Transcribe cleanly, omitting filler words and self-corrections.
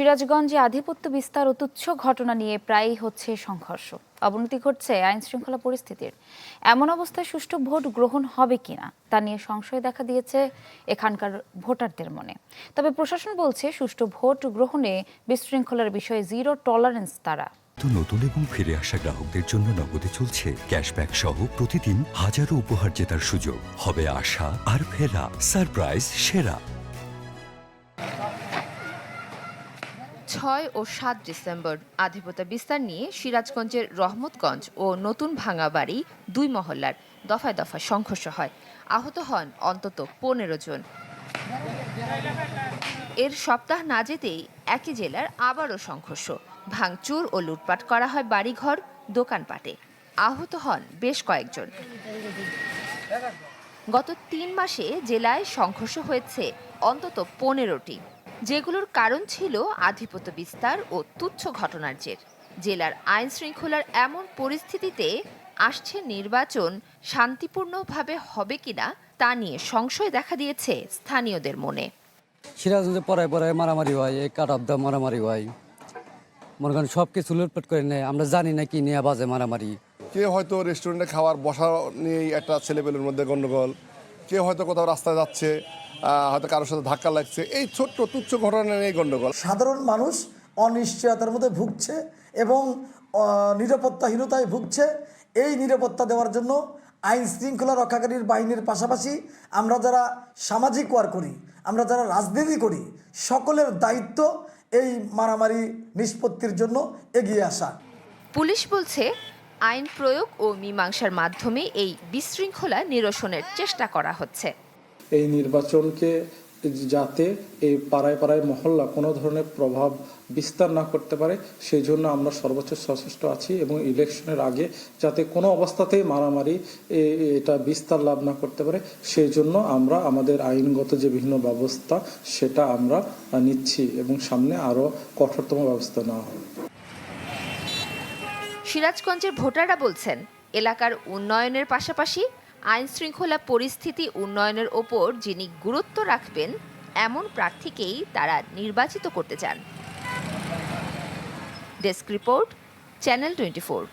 সিরাজগঞ্জে আধিপত্য বিস্তার ও তুচ্ছ ঘটনা নিয়ে প্রায়ই হচ্ছে সংঘর্ষ। অবনতি ঘটছে আইন শৃঙ্খলা পরিস্থিতির। এমন অবস্থায় সুষ্ঠু ভোট গ্রহণ হবে কিনা তা নিয়ে সংশয় দেখা দিয়েছে এখানকার ভোটারদের মনে। তবে প্রশাসন বলছে সুষ্ঠু ভোট গ্রহণে বিশৃঙ্খলার বিষয়ে জিরো টলারেন্স তারা। নতুন এবং ফিরে আসা গ্রাহকদের জন্য নগদে চলছে ক্যাশব্যাক সহ প্রতিদিন হাজারো উপহার জেতার সুযোগ। হবে আশা আর ফেরা, সারপ্রাইজ সেরা। 6 ও 7 ডিসেম্বর আধিপত্য বিস্তার নিয়ে সিরাজগঞ্জের রহমতগঞ্জ ও নতুন ভাঙাবাড়ি দুই মহল্লার দফায় দফায় সংঘর্ষ হয়। আহত হন অন্তত 15 জন। এর সপ্তাহ না যেতেই একই জেলার আবারও সংঘর্ষ, ভাঙচুর ও লুটপাট করা হয় বাড়িঘর, দোকানপাটে। আহত হন বেশ কয়েকজন। গত 3 মাসে জেলায় সংঘর্ষ হয়েছে অন্তত 15টি, যেগুলোর কারণ ছিল আধিপত্য বিস্তার ও তুচ্ছ ঘটনার জের। জেলার আইন শৃঙ্খলার এমন পরিস্থিতিতে আসছে নির্বাচন শান্তিপূর্ণভাবে হবে কিনা তা নিয়ে সংশয় দেখা দিয়েছে স্থানীয়দের মনে। সিরাজগঞ্জে পড়ায় পড়ায় মারামারি হয়, এই কাট অফ দ্য মারামারি হয়, মনে করেন সব কিছু লুটপাট করে নেয়। আমরা জানি না কি নিয়ে বাজে মারামারি। কেউ হয়তো রেস্টুরেন্টে খাবার বসা নিয়েই একটা ছেলেপেলের মধ্যে গণ্ডগোল, কেউ হয়তো কোথাও রাস্তায় যাচ্ছে, হয়তো কারোর সাথে ধাক্কা লাগছে, এই ছোট্ট তুচ্ছ ঘটনা নিয়ে গণ্ডগোল। সাধারণ মানুষ অনিশ্চয়তার মধ্যে ভুগছে এবং নিরাপত্তাহীনতায় ভুগছে। এই নিরাপত্তা দেওয়ার জন্য আইন শৃঙ্খলা রক্ষাকারীর বাহিনীর পাশাপাশি আমরা যারা সামাজিক ওয়ার্ক করি, আমরা যারা রাজনীতি করি, সকলের দায়িত্ব এই মারামারি নিষ্পত্তির জন্য এগিয়ে আসা। পুলিশ বলছে আইন প্রয়োগ ও মীমাংসার মাধ্যমে এই বিশৃঙ্খলা নিরসনের চেষ্টা করা হচ্ছে। এই নির্বাচনকে যাতে এই পাড়ায় পাড়ায় মহল্লা কোনো ধরনের প্রভাব বিস্তার না করতে পারে, সেই জন্য আমরা সর্বোচ্চ সচেষ্ট আছি এবং ইলেকশনের আগে যাতে কোনো অবস্থাতেই মারামারি এটা বিস্তার লাভ না করতে পারে, সেই জন্য আমরা আমাদের আইনগত যে বিভিন্ন ব্যবস্থা সেটা আমরা নিচ্ছি এবং সামনে আরও কঠোরতম ব্যবস্থা নেওয়া হবে। সিরাজগঞ্জের ভোটাররা বলছেন এলাকার উন্নয়নের পাশাপাশি আইন শৃঙ্খলা পরিস্থিতি উন্নয়নের ওপর যিনি গুরুত্ব রাখবেন এমন প্রার্থীকেই তারা নির্বাচিত করতে চান। Desk report, channel 24।